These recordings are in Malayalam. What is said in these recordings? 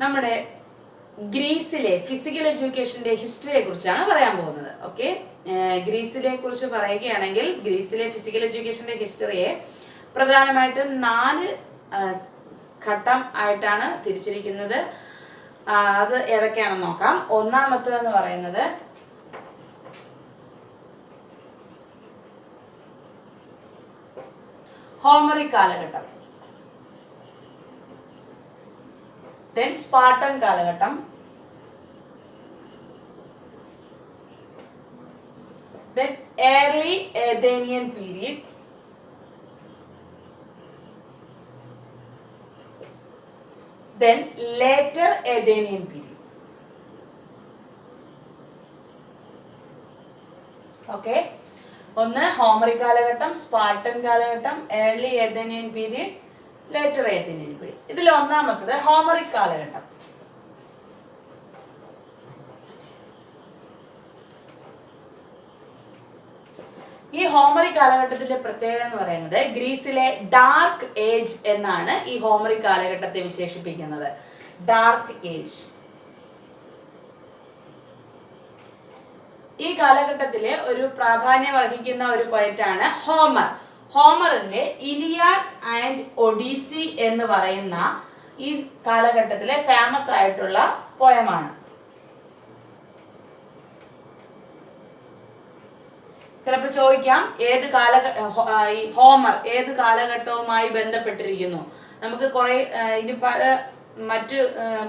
നമ്മുടെ ഗ്രീസിലെ ഫിസിക്കൽ എഡ്യൂക്കേഷന്റെ ഹിസ്റ്ററിയെ കുറിച്ചാണ് പറയാൻ പോകുന്നത്. ഓക്കെ, ഗ്രീസിലെ കുറിച്ച് പറയുകയാണെങ്കിൽ ഗ്രീസിലെ ഫിസിക്കൽ എഡ്യൂക്കേഷന്റെ ഹിസ്റ്ററിയെ പ്രധാനമായിട്ട് 4 ഘട്ടം ആയിട്ടാണ് തിരിച്ചിരിക്കുന്നത്. അത് ഏതൊക്കെയാണെന്ന് നോക്കാം. ഒന്നാമത്തേതെന്ന് പറയുന്നത് ഹോമറിക് കാലഘട്ടം, then സ്പാർട്ടൻ കാലഘട്ടം, then early Athenian period, then later Athenian period. Okay, ഒന്ന് ഹോമറിക് കാലഘട്ടം, സ്പാർട്ടൻ കാലഘട്ടം, ഏർലി ഏഥേനിയൻ പീരീഡ്, ലേറ്റർ ഏഥേനിയൻ പീരീഡ്. ഇതിൽ ഒന്നാമത്തത് ഹോമറിക് കാലഘട്ടം. ഈ ഹോമറിക് കാലഘട്ടത്തിന്റെ പ്രത്യേകത എന്ന് പറയുന്നത് ഗ്രീസിലെ ഡാർക്ക് ഏജ് എന്നാണ് ഈ ഹോമറിക് കാലഘട്ടത്തെ വിശേഷിപ്പിക്കുന്നത്. Dark age. ഈ കാലഘട്ടത്തിലെ ഒരു പ്രാധാന്യം വഹിക്കുന്ന ഒരു പോയറ്റാണ് ഹോമർ. ഹോമറിന്റെ ഇലിയാഡ് ആൻഡ് ഒഡീസി എന്ന് പറയുന്ന ഈ കാലഘട്ടത്തിലെ ഫേമസ് ആയിട്ടുള്ള പോയമാണ്. ചിലപ്പോൾ ചോദിക്കാം ഈ ഹോമർ ഏത് കാലഘട്ടവുമായി ബന്ധപ്പെട്ടിരിക്കുന്നു. നമുക്ക് കുറെ ഇനി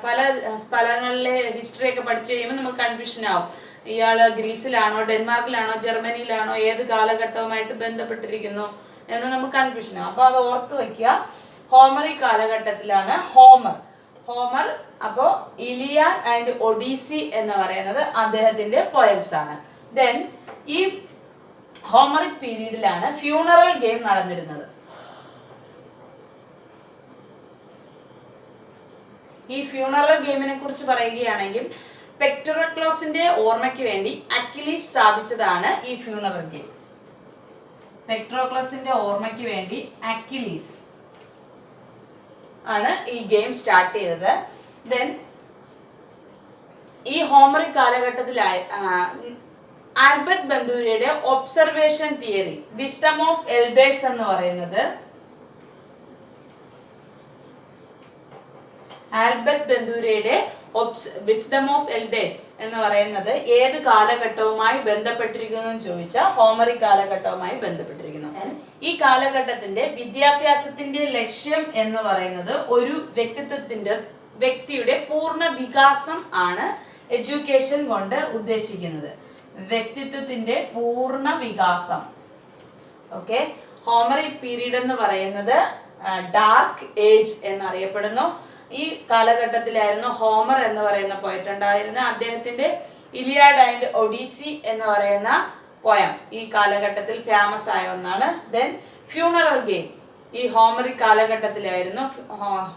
പല സ്ഥലങ്ങളിലെ ഹിസ്റ്ററി ഒക്കെ പഠിച്ചു കഴിയുമ്പോൾ നമുക്ക് കൺഫ്യൂഷൻ ആവും. ഇയാള് ഗ്രീസിലാണോ, ഡെൻമാർക്കിലാണോ, ജർമ്മനിയിലാണോ, ഏത് കാലഘട്ടവുമായിട്ട് ബന്ധപ്പെട്ടിരിക്കുന്നു എന്ന് നമുക്ക് കൺഫ്യൂഷൻ ആവും. അപ്പൊ അത് ഓർത്ത് വയ്ക്കുക. ഹോമറിക് കാലഘട്ടത്തിലാണ് ഹോമർ. അപ്പോ ഇലിയാഡ് ആൻഡ് ഒഡീസി എന്ന് പറയുന്നത് അദ്ദേഹത്തിന്റെ പോയംസ് ആണ്. ദെൻ ഈ ഹോമറിക് പീരീഡിലാണ് ഫ്യൂണറൽ ഗെയിം നടന്നിരുന്നത്. ഈ ഫ്യൂണറൽ ഗെയിമിനെ കുറിച്ച് പറയുകയാണെങ്കിൽ പെട്രോക്ലോസിന്റെ ഓർമ്മയ്ക്ക് വേണ്ടി അക്വിലീസ് സ്ഥാപിച്ചതാണ് ഈ ഫ്യൂണറൽ ഗെയിം. പെട്രോക്ലോസിന്റെ ഓർമ്മയ്ക്ക് വേണ്ടി അക്വിലീസ് ആണ് ഈ ഗെയിം സ്റ്റാർട്ട് ചെയ്തത്. ദെൻ ഈ ഹോമറിക് കാലഘട്ടത്തിലായി ആൽബർട്ട് ബന്ദൂരയുടെ observation theory, wisdom of elders എന്ന് പറയുന്നത് ആൽബർട്ട് ബന്ദൂരയുടെ വിസ്ഡം ഓഫ് എൽഡേഴ്സ് എന്ന് പറയുന്നത് ഏത് കാലഘട്ടവുമായി ബന്ധപ്പെട്ടിരിക്കുന്നു എന്ന് ചോദിച്ചാൽ ഹോമറിക് കാലഘട്ടവുമായി ബന്ധപ്പെട്ടിരിക്കുന്നു. ഈ കാലഘട്ടത്തിന്റെ വിദ്യാഭ്യാസത്തിന്റെ ലക്ഷ്യം എന്ന് പറയുന്നത് ഒരു വ്യക്തിയുടെ പൂർണ്ണ വികാസം ആണ് എഡ്യൂക്കേഷൻ കൊണ്ട് ഉദ്ദേശിക്കുന്നത്. വ്യക്തിത്വത്തിന്റെ പൂർണ്ണ വികാസം. ഓക്കെ, ഹോമറിക് പീരീഡ് എന്ന് പറയുന്നത് ഡാർക്ക് ഏജ് എന്നറിയപ്പെടുന്നു. ഈ കാലഘട്ടത്തിലായിരുന്നു ഹോമർ എന്ന് പറയുന്ന പോയറ്റ് ഉണ്ടായിരുന്നത്. അദ്ദേഹത്തിന്റെ ഇലിയാഡ് ആൻഡ് ഒഡീസി എന്ന് പറയുന്ന പോയം ഈ കാലഘട്ടത്തിൽ ഫേമസ് ആയ ഒന്നാണ്. ദെൻ ഫ്യൂണറൽ ഗെയിം ഈ ഹോമറിക് കാലഘട്ടത്തിലായിരുന്നു.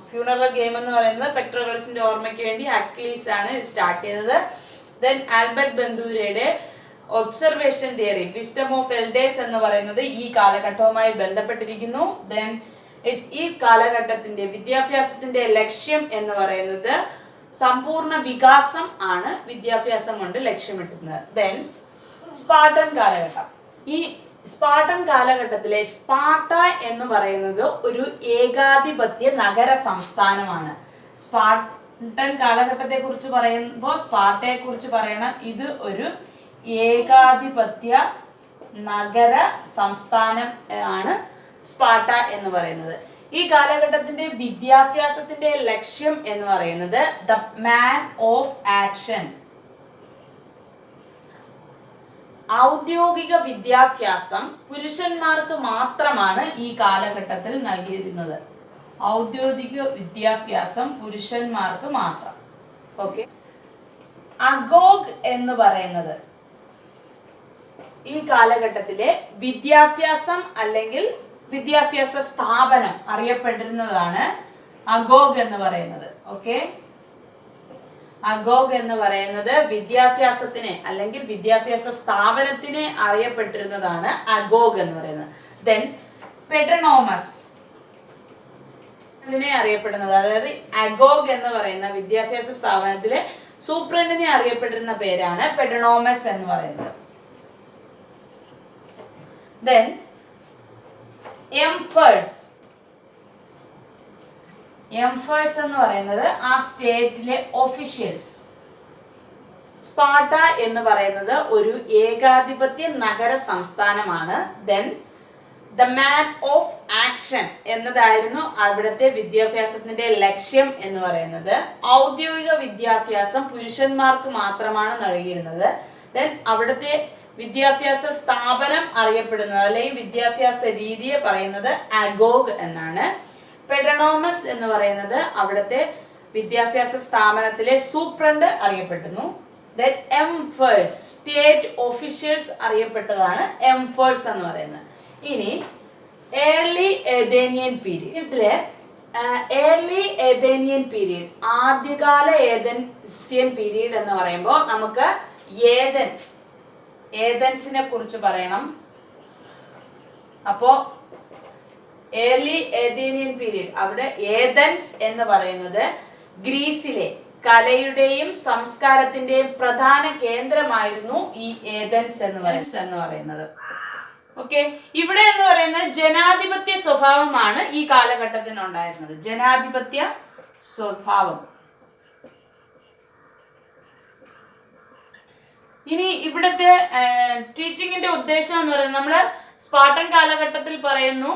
ഫ്യൂണറൽ ഗെയിം എന്ന് പറയുന്നത് പെട്രോക്ലസിന്റെ ഓർമ്മയ്ക്ക് വേണ്ടി അക്വിലീസ് ആണ് സ്റ്റാർട്ട് ചെയ്തത്. ദെൻ ആൽബർട്ട് ബന്ദൂരയുടെ observation theory, wisdom of elders എന്ന് പറയുന്നത് ഈ കാലഘട്ടവുമായി ബന്ധപ്പെട്ടിരിക്കുന്നു. ദെൻ ഈ കാലഘട്ടത്തിന്റെ വിദ്യാഭ്യാസത്തിന്റെ ലക്ഷ്യം എന്ന് പറയുന്നത് സമ്പൂർണ്ണ വികാസം ആണ് വിദ്യാഭ്യാസം കൊണ്ട് ലക്ഷ്യമിട്ടുന്നത്. ദെൻ സ്പാർട്ടൻ കാലഘട്ടം. ഈ സ്പാർട്ടൻ കാലഘട്ടത്തിലെ സ്പാർട്ട എന്ന് പറയുന്നത് ഒരു ഏകാധിപത്യ നഗര സംസ്ഥാനമാണ്. സ്പാർട്ടൻ കാലഘട്ടത്തെ കുറിച്ച് പറയുമ്പോൾ സ്പാർട്ടയെ കുറിച്ച് പറയണം. ഇത് ഒരു ഏകാധിപത്യ നഗര സംസ്ഥാനം ആണ് സ്പാർട്ട എന്ന് പറയുന്നത്. ഈ കാലഘട്ടത്തിന്റെ വിദ്യാഭ്യാസത്തിന്റെ ലക്ഷ്യം എന്ന് പറയുന്നത് ദ മാൻ ഓഫ് ആക്ഷൻ. ഔദ്യോഗിക വിദ്യാഭ്യാസം പുരുഷന്മാർക്ക് മാത്രമാണ് ഈ കാലഘട്ടത്തിൽ നൽകിയിരുന്നത്. ഔദ്യോഗിക വിദ്യാഭ്യാസം പുരുഷന്മാർക്ക് മാത്രം. ഓക്കെ, അഗോഗ് എന്ന് പറയുന്നത് ഈ കാലഘട്ടത്തിലെ വിദ്യാഭ്യാസം അല്ലെങ്കിൽ വിദ്യാഭ്യാസ സ്ഥാപനം അറിയപ്പെട്ടിരുന്നതാണ് അഗോഗ് എന്ന് പറയുന്നത്. ഓക്കെ, അഗോഗ് എന്ന് പറയുന്നത് വിദ്യാഭ്യാസത്തിന് അല്ലെങ്കിൽ വിദ്യാഭ്യാസ സ്ഥാപനത്തിന് അറിയപ്പെട്ടിരുന്നതാണ് അഗോഗ് എന്ന് പറയുന്നത്. ദെൻ പെട്രോണോമസ് സൂപ്രണ്ടിനെ അറിയപ്പെടുന്നത്, അതായത് അഗോഗ് എന്ന് പറയുന്ന വിദ്യാഭ്യാസ സ്ഥാപനത്തിലെ സൂപ്രണ്ടിനെ അറിയപ്പെട്ടിരുന്ന പേരാണ് പെഡ്രോണോമസ് എന്ന് പറയുന്നത്. Then എംഫേഴ്സ് എന്ന് പറയുന്നത് ആ സ്റ്റേറ്റിലെ ഒഫീഷ്യൽസ്. സ്പാർട്ട എന്ന് പറയുന്നത് ഒരു ഏകാധിപത്യ നഗര സംസ്ഥാനമാണ്. Then the man of action എന്നതായിരുന്നു അവിടുത്തെ വിദ്യാഭ്യാസത്തിന്റെ ലക്ഷ്യം എന്ന് പറയുന്നത്. ഔദ്യോഗിക വിദ്യാഭ്യാസം പുരുഷന്മാർക്ക് മാത്രമാണ് നൽകിയിരുന്നത്. ദെൻ അവിടുത്തെ വിദ്യാഭ്യാസ സ്ഥാപനം അറിയപ്പെടുന്നത് അല്ലെങ്കിൽ വിദ്യാഭ്യാസ രീതിയെ പറയുന്നത് അഗോഗ് എന്നാണ്. പെഡ്രോണോമസ് എന്ന് പറയുന്നത് അവിടുത്തെ വിദ്യാഭ്യാസ സ്ഥാപനത്തിലെ സൂപ്രണ്ട് അറിയപ്പെടുന്നു. ദെൻ എംഫേഴ്സ് സ്റ്റേറ്റ് ഒഫീഷ്യൽസ് അറിയപ്പെട്ടതാണ് എംഫേഴ്സ് എന്ന് പറയുന്നത്. ഇനി ഏർലി ഏതേനിയൻ പീരീഡ്. ഇതില് ഏർലി ഏതേനിയൻ പീരീഡ്, ആദ്യകാല ഏതൻസ്യൻ പീരീഡ് എന്ന് പറയുമ്പോൾ നമുക്ക് ഏതൻസിനെ കുറിച്ച് പറയണം. അപ്പോ ഏർലി ഏതേനിയൻ പീരീഡ്, അവിടെ ഏതൻസ് എന്ന് പറയുന്നത് ഗ്രീസിലെ കലയുടെയും സംസ്കാരത്തിന്റെയും പ്രധാന കേന്ദ്രമായിരുന്നു ഈ ഏതൻസ് എന്ന് പറയുന്നത്. ഓക്കെ, ഇവിടെ എന്ന് പറയുന്നത് ജനാധിപത്യ സ്വഭാവമാണ് ഈ കാലഘട്ടത്തിന് ഉണ്ടായിരുന്നത്. ജനാധിപത്യ സ്വഭാവം. ഇനി ഇവിടുത്തെ ടീച്ചിങ്ങിന്റെ ഉദ്ദേശം എന്ന് പറയുന്നത് നമ്മള് സ്പാർട്ടൻ കാലഘട്ടത്തിൽ പറയുന്നു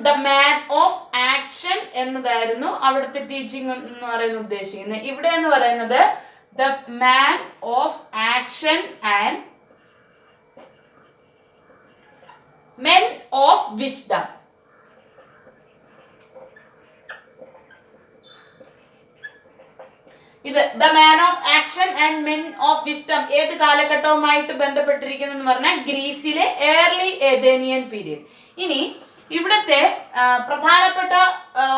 ദ മാൻ ഓഫ് ആക്ഷൻ എന്നതായിരുന്നു അവിടുത്തെ ടീച്ചിങ് എന്ന് പറയുന്നത് ഉദ്ദേശിക്കുന്നത്. ഇവിടെ എന്ന് പറയുന്നത് the man of action and men of wisdom. ഇത് the man of action and men of wisdom ഏത് കാലഘട്ടവുമായിട്ട് ബന്ധപ്പെട്ടിരിക്കുന്നു എന്ന് പറഞ്ഞാൽ ഗ്രീസിലെ ഏർലി ഏതേനിയൻ പീരീഡ്. ഇനി ഇവിടുത്തെ പ്രധാനപ്പെട്ട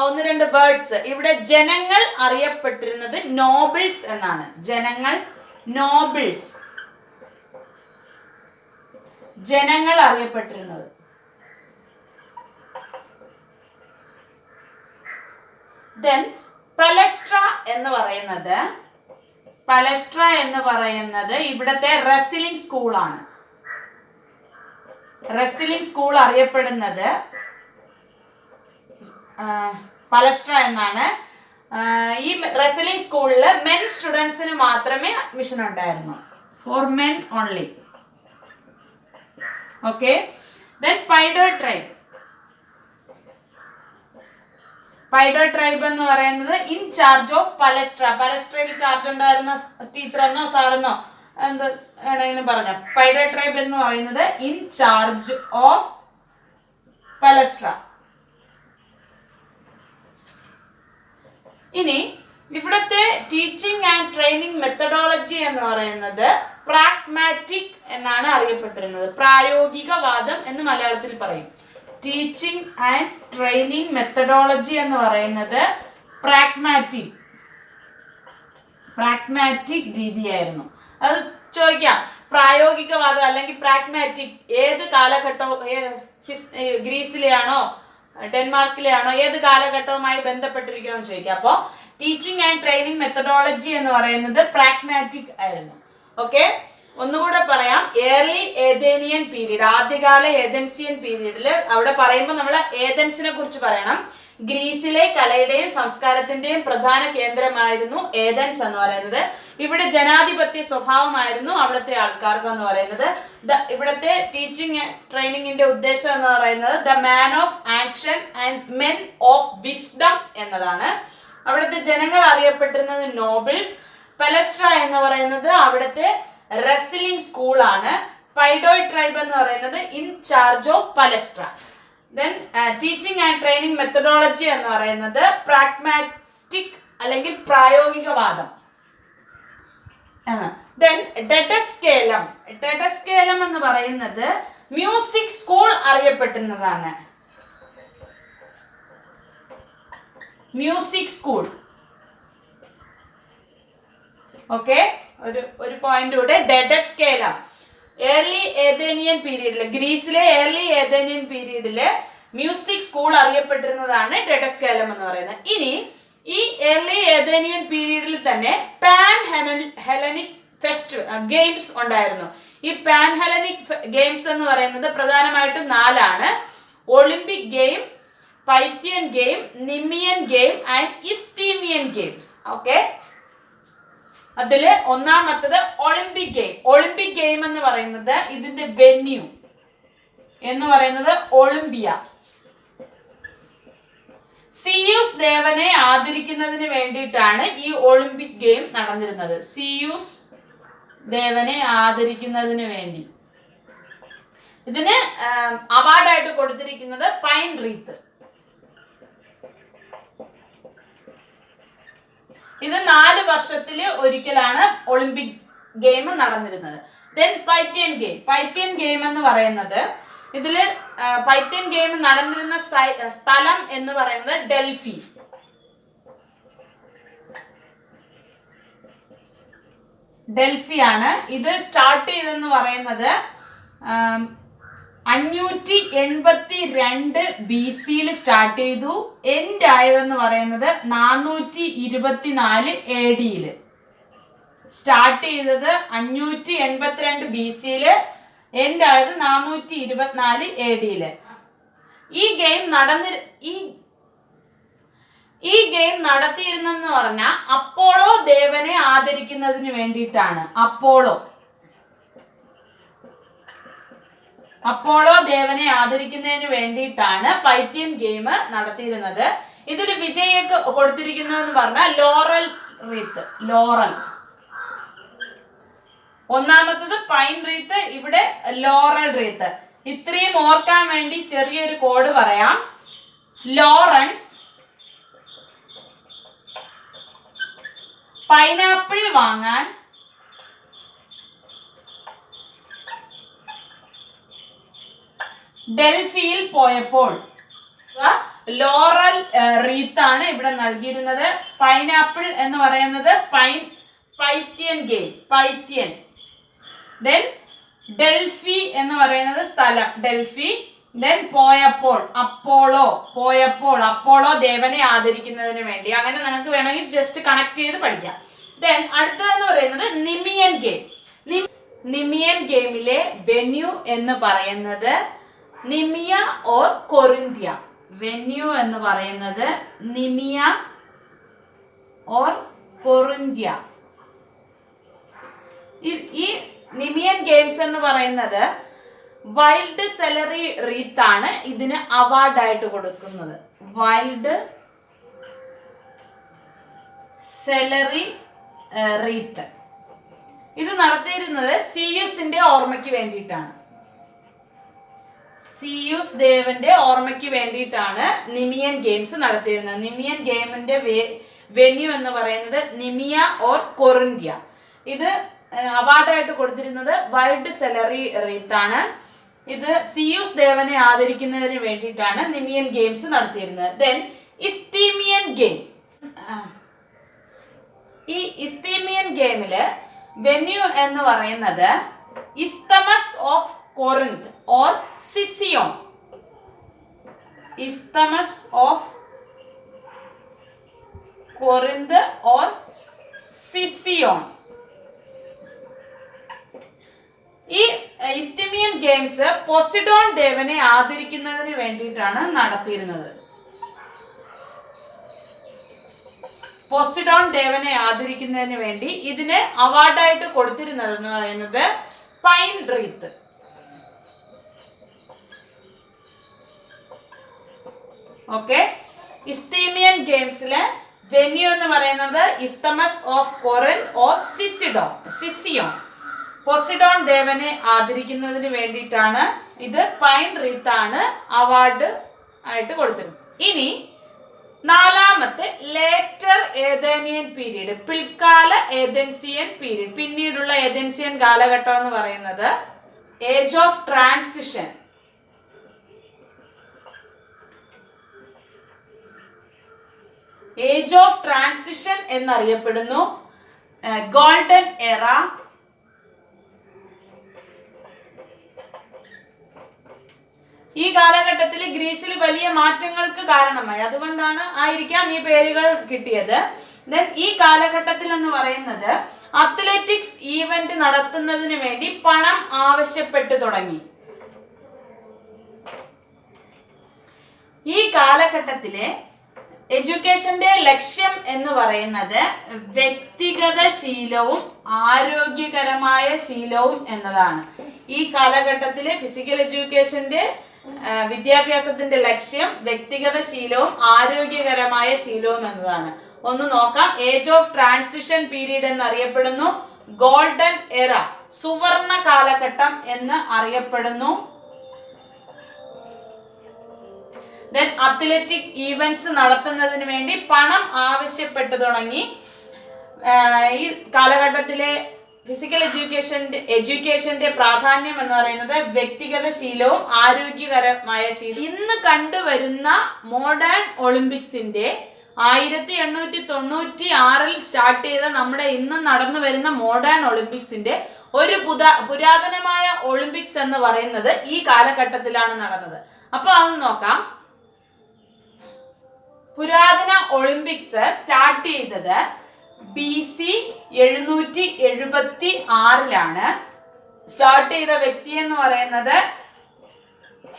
ഒന്ന് രണ്ട് വേർഡ്സ്, ഇവിടെ ജനങ്ങൾ അറിയപ്പെട്ടിരുന്നത് നോബിൾസ് എന്നാണ്. ജനങ്ങൾ അറിയപ്പെട്ടിരുന്നത്. ദെൻ പലസ്ട്ര എന്ന് പറയുന്നത് ഇവിടത്തെ റെസ്ലിംഗ് സ്കൂളാണ്. റെസ്ലിംഗ് സ്കൂൾ അറിയപ്പെടുന്നത് പലസ്ട്ര എന്നാണ്. ഈ റെസ്ലിംഗ് സ്കൂളിൽ മെൻ സ്റ്റുഡൻസിന് മാത്രമേ അഡ്മിഷൻ ഉണ്ടായിരുന്നു. For men only. Okay. Then paidotribe എന്ന് പറയുന്നത് ഇൻ ചാർജ് ഓഫ് പലസ്ട്ര. പലസ്ട്രയിൽ ചാർജ് ഉണ്ടായിരുന്ന ടീച്ചറെന്നോ സാറെന്നോ എന്ത് വേണമെങ്കിലും പറഞ്ഞ പൈഡോയ് ട്രൈബ് എന്ന് പറയുന്നത് ഇൻ ചാർജ് ഓഫ് പലസ്ട്ര. ഇനി ഇവിടുത്തെ ടീച്ചിങ് ആൻഡ് ട്രെയിനിങ് മെത്തഡോളജി എന്ന് പറയുന്നത് പ്രാഗ്മാറ്റിക് എന്നാണ് അറിയപ്പെട്ടിരുന്നത്. പ്രായോഗികവാദം എന്ന് മലയാളത്തിൽ പറയും. ടീച്ചിങ് ആൻഡ് ട്രെയിനിങ് മെത്തഡോളജി എന്ന് പറയുന്നത് പ്രാഗ്മാറ്റിക് രീതിയായിരുന്നു. അത് ചോദിക്കാം, പ്രായോഗികവാദം അല്ലെങ്കിൽ പ്രാഗ്മാറ്റിക് ഏത് കാലഘട്ടവും ഗ്രീസിലെയാണോ ഡെൻമാർക്കിലെയാണോ ഏത് കാലഘട്ടവുമായി ബന്ധപ്പെട്ടിരിക്കുമെന്ന് ചോദിക്കാം. അപ്പോൾ ടീച്ചിങ് ആൻഡ് ട്രെയിനിങ് മെത്തഡോളജി എന്ന് പറയുന്നത് പ്രാഗ്മാറ്റിക് ആയിരുന്നു. ഓക്കെ, ഒന്നുകൂടെ പറയാം. ഏർലി ഏതേനിയൻ പീരീഡ്, ആദ്യകാല ഏതൻസിയൻ പീരീഡിൽ അവിടെ പറയുമ്പോൾ നമ്മൾ ഏതൻസിനെ കുറിച്ച് പറയണം. ഗ്രീസിലെ കലയുടെയും സംസ്കാരത്തിന്റെയും പ്രധാന കേന്ദ്രമായിരുന്നു ഏതൻസ് എന്ന് പറയുന്നത്. ഇവിടെ ജനാധിപത്യ സ്വഭാവമായിരുന്നു അവിടുത്തെ ആൾക്കാർക്ക് എന്ന് പറയുന്നത്. ഇവിടുത്തെ ടീച്ചിങ് ട്രെയിനിങ്ങിന്റെ ഉദ്ദേശം എന്ന് പറയുന്നത് the man of action and men of wisdom എന്നതാണ്. അവിടുത്തെ ജനങ്ങൾ അറിയപ്പെട്ടിരുന്നത് നോബിൾസ്. പലസ്ട്ര എന്ന് പറയുന്നത് അവിടുത്തെ റെസ്ലിംഗ് സ്കൂളാണ്. പൈഡോയ് ട്രൈബ് എന്ന് പറയുന്നത് in charge of palaestra. Then teaching and training methodology എന്ന് പറയുന്നത് പ്രാഗ്മാറ്റിക് അല്ലെങ്കിൽ പ്രായോഗികവാദം. ദെൻ ഡെഡസ്കേലം എന്ന് പറയുന്നത് മ്യൂസിക് സ്കൂൾ അറിയപ്പെട്ടിരുന്നതാണ്. Music school. ഓക്കെ, ഒരു പോയിന്റ് കൂടെ. ഡെഡസ്കേലം ഏർലി ഏതേനിയൻ പീരീഡില്, ഗ്രീസിലെ ഏർലി ഏതേനിയൻ പീരീഡില് മ്യൂസിക് സ്കൂൾ അറിയപ്പെട്ടിരുന്നതാണ് ഡെഡസ്കാലം എന്ന് പറയുന്നത്. ഇനി ഈ ഏർലി ഏതേനിയൻ പീരീഡിൽ തന്നെ പാൻ ഹെലനിക് ഗെയിംസ് ഉണ്ടായിരുന്നു. ഈ പാൻ ഹെലനിക് ഗെയിംസ് എന്ന് പറയുന്നത് പ്രധാനമായിട്ടും 4ആണ്: Olympic game, Pythian game, Nemean game and Isthmian games. Okay, അതില് ഒന്നാമത്തത് ഒളിമ്പിക് ഗെയിം. ഒളിമ്പിക് ഗെയിം എന്ന് പറയുന്നത് ഇതിന്റെ വെന്യൂ എന്ന് പറയുന്നത് ഒളിമ്പിയ. സിയൂസ് ദേവനെ ആദരിക്കുന്നതിന് വേണ്ടിയിട്ടാണ് ഈ ഒളിമ്പിക് ഗെയിം നടന്നിരുന്നത്. സിയൂസ് ദേവനെ ആദരിക്കുന്നതിന് വേണ്ടി ഇതിന് അവാർഡായിട്ട് കൊടുത്തിരിക്കുന്നത് പൈൻ റീത്ത്. ഇത് 4 വർഷത്തിൽ ഒരിക്കലാണ് ഒളിമ്പിക് ഗെയിം നടന്നിരുന്നത്. Then Pythian game. Pythian game എന്ന് പറയുന്നത് ഇതില് പൈത്യൻ ഗെയിം നടന്നിരുന്ന സ്ഥലം എന്ന് പറയുന്നത് ഡൽഹി. ഡൽഹിയാണ്. ഇത് സ്റ്റാർട്ട് ചെയ്തെന്ന് പറയുന്നത് 582 BC സ്റ്റാർട്ട് ചെയ്തു. എൻഡ് ആയതെന്ന് പറയുന്നത് 424 AD. സ്റ്റാർട്ട് ചെയ്തത് 582 BC, എൻഡ് ആയത് 424 AD. ഈ ഗെയിം നടത്തിയിരുന്നെന്ന് പറഞ്ഞാൽ അപ്പോളോ ദേവനെ ആദരിക്കുന്നതിന് വേണ്ടിയിട്ടാണ്. അപ്പോളോ ദേവനെ ആദരിക്കുന്നതിന് വേണ്ടിയിട്ടാണ് പൈത്യൻ ഗെയിം നടത്തിയിരുന്നത്. ഇതിൽ വിജയൊക്കെ കൊടുത്തിരിക്കുന്നതെന്ന് പറഞ്ഞാൽ ലോറൽ റീത്ത്. ഒന്നാമത്തത് പൈൻ റീത്ത്, ഇവിടെ ലോറൽ റീത്ത്. ഇത്രയും ഓർക്കാൻ വേണ്ടി ചെറിയൊരു കോഡ് പറയാം. ലോറൻസ് പൈനാപ്പിൾ വാങ്ങാൻ ഡൽഹിയിൽ പോയപ്പോൾ ലോറൽ റീത്താണ് ഇവിടെ നൽകിയിരുന്നത്. പൈനാപ്പിൾ എന്ന് പറയുന്നത് പൈത്യൻ ഗെയിം, പൈത്യൻ. ദെൻ ഡൽഹി എന്ന് പറയുന്നത് സ്ഥലം, ഡൽഹി. ദെൻ പോയപ്പോൾ അപ്പോളോ ദേവനെ ആദരിക്കുന്നതിന് വേണ്ടി. അങ്ങനെ നിങ്ങൾക്ക് വേണമെങ്കിൽ ജസ്റ്റ് കണക്ട് ചെയ്ത് പഠിക്കാം. ദെൻ അടുത്തതെന്ന് പറയുന്നത് നിമിയൻ ഗെയിം. നിമിയൻ ഗെയിമിലെ വെന്യൂ എന്ന് പറയുന്നത് നിമിയ ഓർ കൊറിന്ത്യ. വെന്യൂ എന്ന് പറയുന്നത് നിമിയ ഓർ കൊറിന്ത്യ. ഈ നിമിയൻ ഗെയിംസ് എന്ന് പറയുന്നത് വൈൽഡ് സെലറി റീത്ത് ആണ് ഇതിന് അവാർഡായിട്ട് കൊടുക്കുന്നത്. Wild celery wreath. ഇത് നടത്തിയിരുന്നത് സിയൂസിന്റെ ഓർമ്മയ്ക്ക് വേണ്ടിയിട്ടാണ്. സിയൂസ് ദേവന്റെ ഓർമ്മയ്ക്ക് വേണ്ടിയിട്ടാണ് നിമിയൻ ഗെയിംസ് നടത്തിയിരുന്നത്. നിമിയൻ ഗെയിമിന്റെ വെന്യൂ എന്ന് പറയുന്നത് നിമിയ ഓർ കൊറിന്ത്യ. ഇത് അവാർഡായിട്ട് കൊടുത്തിരുന്നത് വൈൽഡ് സെലറി റീത്ത് ആണ്. ഇത് സിയൂസ് ദേവനെ ആദരിക്കുന്നതിന് വേണ്ടിയിട്ടാണ് നിമിയൻ ഗെയിംസ് നടത്തിയിരുന്നത്. Then Isthmian game. ഈ ഇസ്തീമിയൻ ഗെയിമില് വെന്യൂ എന്ന് പറയുന്നത് Isthmus of Corinth or Sicyon. Isthmus of Corinth or Sicyon. ഈ ഇസ്തീമിയൻ ഗെയിംസ് പോസിഡോൺ ദേവനെ ആദരിക്കുന്നതിന് വേണ്ടിയിട്ടാണ് നടത്തിയിരുന്നത്. പോസിഡോൺ ദേവനെ ആദരിക്കുന്നതിന് വേണ്ടി ഇതിന് അവാർഡായിട്ട് കൊടുത്തിരുന്നത് എന്ന് പറയുന്നത് പൈൻ റീത്ത്. ഓക്കെ, ഇസ്തീമിയൻ ഗെയിംസിലെ വെന്യൂ എന്ന് പറയുന്നത് Isthmus of Corinth or സിസിയോൺ. Poseidon ദേവനെ ആദരിക്കുന്നതിന് വേണ്ടിയിട്ടാണ് ഇത് പൈൻ റീത്ത് ആണ് അവാർഡ് ആയിട്ട് കൊടുത്തിരുന്നത്. ഇനി നാലാമത്തെ ലേറ്റർ ഏതേനിയൻ പീരീഡ്, പിൽക്കാല ഏതൻസിയൻ പീരീഡ്, പിന്നീടുള്ള ഏതൻസിയൻ കാലഘട്ടം എന്ന് പറയുന്നത് age of transition. Age of transition എന്നറിയപ്പെടുന്നു. ഗോൾഡൻ എറ, ഈ കാലഘട്ടത്തിൽ ഗ്രീസിൽ വലിയ മാറ്റങ്ങൾക്ക് കാരണമായി. അതുകൊണ്ടാണ് ആയിരിക്കാം ഈ പേരുകൾ കിട്ടിയത്. ദെൻ ഈ കാലഘട്ടത്തിൽ എന്ന് പറയുന്നത് അത്ലറ്റിക്സ് ഈവന്റ് നടത്തുന്നതിന് വേണ്ടി പണം ആവശ്യപ്പെട്ടു തുടങ്ങി. ഈ കാലഘട്ടത്തിലെ എഡ്യൂക്കേഷന്റെ ലക്ഷ്യം എന്ന് പറയുന്നത് വ്യക്തിഗത ശീലവും ആരോഗ്യകരമായ ശീലവും എന്നതാണ്. ഈ കാലഘട്ടത്തിലെ ഫിസിക്കൽ എഡ്യൂക്കേഷന്റെ വിദ്യാഭ്യാസത്തിന്റെ ലക്ഷ്യം വ്യക്തിഗത ശീലവും ആരോഗ്യകരമായ ശീലവും എന്നതാണ്. ഒന്ന് നോക്കാം. ഏജ് ഓഫ് ട്രാൻസിഷൻ പീരീഡ് എന്നറിയപ്പെടുന്നു. ഗോൾഡൻ എറ, സുവർണ കാലഘട്ടം എന്ന് അറിയപ്പെടുന്നു. ദെൻ അത്ലറ്റിക് ഈവന്റ്സ് നടത്തുന്നതിന് വേണ്ടി പണം ആവശ്യപ്പെട്ടു തുടങ്ങി. ഈ കാലഘട്ടത്തിലെ ഫിസിക്കൽ എഡ്യൂക്കേഷന്റെ പ്രാധാന്യം എന്ന് പറയുന്നത് വ്യക്തിഗത ശീലവും ആരോഗ്യകരമായ ശീലവും. ഇന്ന് കണ്ടുവരുന്ന മോഡേൺ ഒളിമ്പിക്സിന്റെ 1896 സ്റ്റാർട്ട് ചെയ്ത നമ്മുടെ ഇന്ന് നടന്നു വരുന്ന മോഡേൺ ഒളിമ്പിക്സിന്റെ ഒരു പുരാതനമായ ഒളിമ്പിക്സ് എന്ന് പറയുന്നത് ഈ കാലഘട്ടത്തിലാണ് നടന്നത്. അപ്പൊ അതൊന്ന് നോക്കാം. പുരാതന ഒളിമ്പിക്സ് സ്റ്റാർട്ട് ചെയ്തത് BC 776 സ്റ്റാർട്ട് ചെയ്ത വ്യക്തി എന്ന് പറയുന്നത്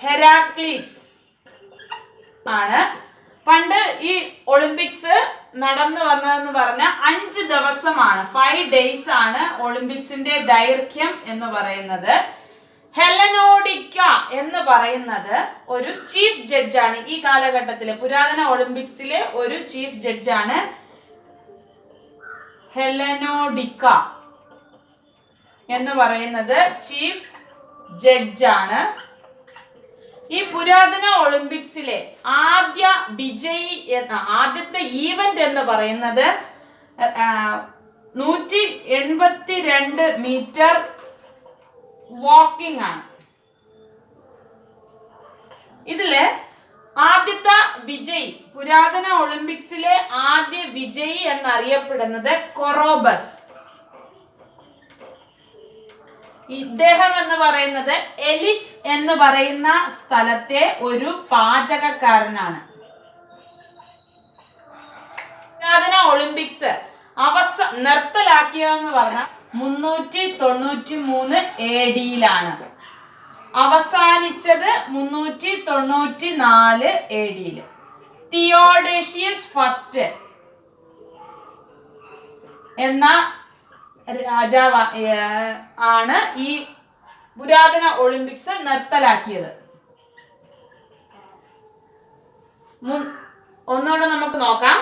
ഹെറാക്ലീസ് ആണ്. പണ്ട് ഈ ഒളിമ്പിക്സ് നടന്നു വന്നതെന്ന് പറഞ്ഞ 5 ദിവസമാണ്, 5 days ആണ് ഒളിമ്പിക്സിന്റെ ദൈർഘ്യം എന്ന് പറയുന്നത്. ഹെലനോഡിക്ക എന്ന് പറയുന്നത് ഒരു ചീഫ് ജഡ്ജാണ്. ഈ കാലഘട്ടത്തിലെ പുരാതന ഒളിമ്പിക്സിലെ ഒരു ചീഫ് ജഡ്ജാണ് ഹെലനോഡിക്ക എന്ന് പറയുന്നത് ചീഫ് ജഡ്ജാണ്. ഈ പുരാതന ഒളിമ്പിക്സിലെ ആദ്യത്തെ ഈവന്റ് എന്ന് പറയുന്നത് 182 മീറ്റർ വാക്കിംഗ് ആണ്. ഇതില് ആദ്യത്തെ വിജയി, പുരാതന ഒളിമ്പിക്സിലെ ആദ്യ വിജയി എന്നറിയപ്പെടുന്നത് കൊറോബസ്. ഇദ്ദേഹം എന്ന് പറയുന്നത് എലിസ് എന്ന് പറയുന്ന സ്ഥലത്തെ ഒരു പാചകക്കാരനാണ്. പുരാതന ഒളിമ്പിക്സ് നിർത്തലാക്കിയതെന്ന് പറഞ്ഞാൽ 393 AD അവസാനിച്ചത് 394 AD. തിയോഡേഷ്യസ് ഫസ്റ്റ് എന്ന രാജാവ് ആണ് ഈ പുരാതന ഒളിമ്പിക്സ് നിർത്തലാക്കിയത്. ഒന്നുകൂടെ നമുക്ക് നോക്കാം.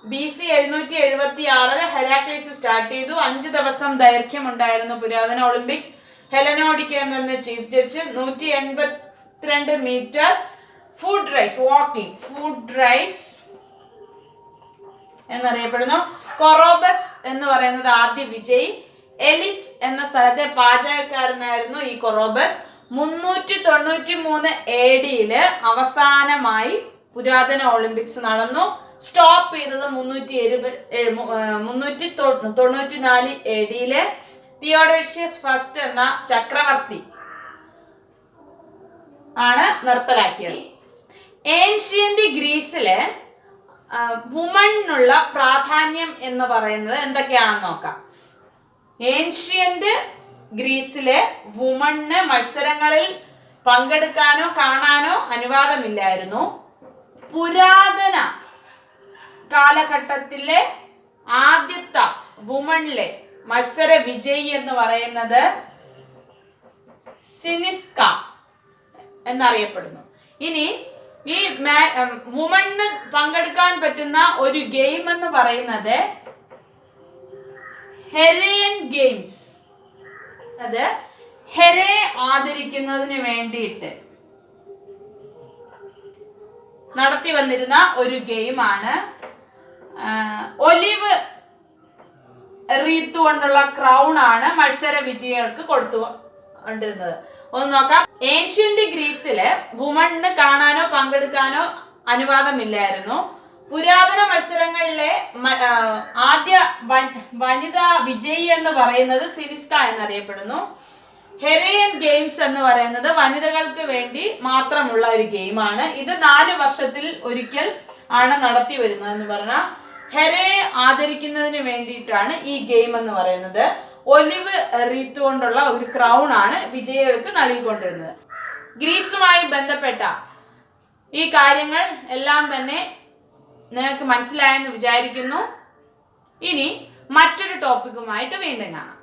BC 776 ഹെറാക്ലീസ് സ്റ്റാർട്ട് ചെയ്തു. 5 ദിവസം ദൈർഘ്യം ഉണ്ടായിരുന്നു പുരാതന ഒളിമ്പിക്സ്. ഹെലനോഡിക്ക എന്ന chief judge. 182 metre foot race, walking foot race എന്നറിയപ്പെടുന്നു. കൊറോബസ് എന്ന് പറയുന്നത് ആദ്യ വിജയി. എലിസ് എന്ന സ്ഥലത്തെ പാചകക്കാരനായിരുന്നു ഈ കൊറോബസ്. 393 AD അവസാനമായി പുരാതന ഒളിമ്പിക്സ് നടന്നു. സ്റ്റോപ്പ് ചെയ്തത് 394 AD. തിയോഡേഷ്യസ് ഫസ്റ്റ് എന്ന ചക്രവർത്തി ആണ് നിർത്തലാക്കിയത്. ഏൻഷ്യന്റ് ഗ്രീസിലെ വുമണിനുള്ള പ്രാധാന്യം എന്ന് പറയുന്നത് എന്തൊക്കെയാണെന്ന് നോക്കാം. ഏൻഷ്യന്റ് ഗ്രീസിലെ വുമണിന് മത്സരങ്ങളിൽ പങ്കെടുക്കാനോ കാണാനോ അനുവാദമില്ലായിരുന്നു. പുരാതന കാലഘട്ടത്തിലെ ആദ്യത്തെ വുമണിലെ മത്സര വിജയി എന്ന് പറയുന്നത് സിനിസ്ക എന്നറിയപ്പെടുന്നു. ഇനി ഈ വുമണിന് പങ്കെടുക്കാൻ പറ്റുന്ന ഒരു ഗെയിം എന്ന് പറയുന്നത് ഹെരയൻ ഗെയിംസ്. അത് ഹെരയെ ആദരിക്കുന്നതിന് വേണ്ടിയിട്ട് നടത്തി വന്നിരുന്ന ഒരു ഗെയിമാണ്. ഒലിവ് റീത്ത് കൊണ്ടുള്ള ക്രൗൺ ആണ് മത്സര വിജയികൾക്ക് കൊടുത്തുകൊണ്ടിരുന്നത്. ഒന്ന് നോക്കാം. ഏൻഷ്യന്റ് ഗ്രീസില് വുമണിന് കാണാനോ പങ്കെടുക്കാനോ അനുവാദമില്ലായിരുന്നു. പുരാതന മത്സരങ്ങളിലെ ആദ്യ വനിതാ വിജയി എന്ന് പറയുന്നത് സിനിസ്ക എന്നറിയപ്പെടുന്നു. ഹെറേയൻ ഗെയിംസ് എന്ന് പറയുന്നത് വനിതകൾക്ക് വേണ്ടി മാത്രമുള്ള ഒരു ഗെയിമാണ്. ഇത് 4 വർഷത്തിൽ ഒരിക്കൽ ആണ് നടത്തി വരുന്നത് എന്ന് പറഞ്ഞാൽ ഹെറയെ ആദരിക്കുന്നതിന് വേണ്ടിയിട്ടാണ് ഈ ഗെയിം എന്ന് പറയുന്നത്. ഒലിവ് റീത്ത് കൊണ്ടുള്ള ഒരു ക്രൗൺ ആണ് വിജയികൾക്ക് നൽകിക്കൊണ്ടിരുന്നത്. ഗ്രീസുമായി ബന്ധപ്പെട്ട ഈ കാര്യങ്ങൾ എല്ലാം തന്നെ നിങ്ങൾക്ക് മനസ്സിലായെന്ന് വിചാരിക്കുന്നു. ഇനി മറ്റൊരു ടോപ്പിക്കുമായിട്ട് വീണ്ടും കാണാം.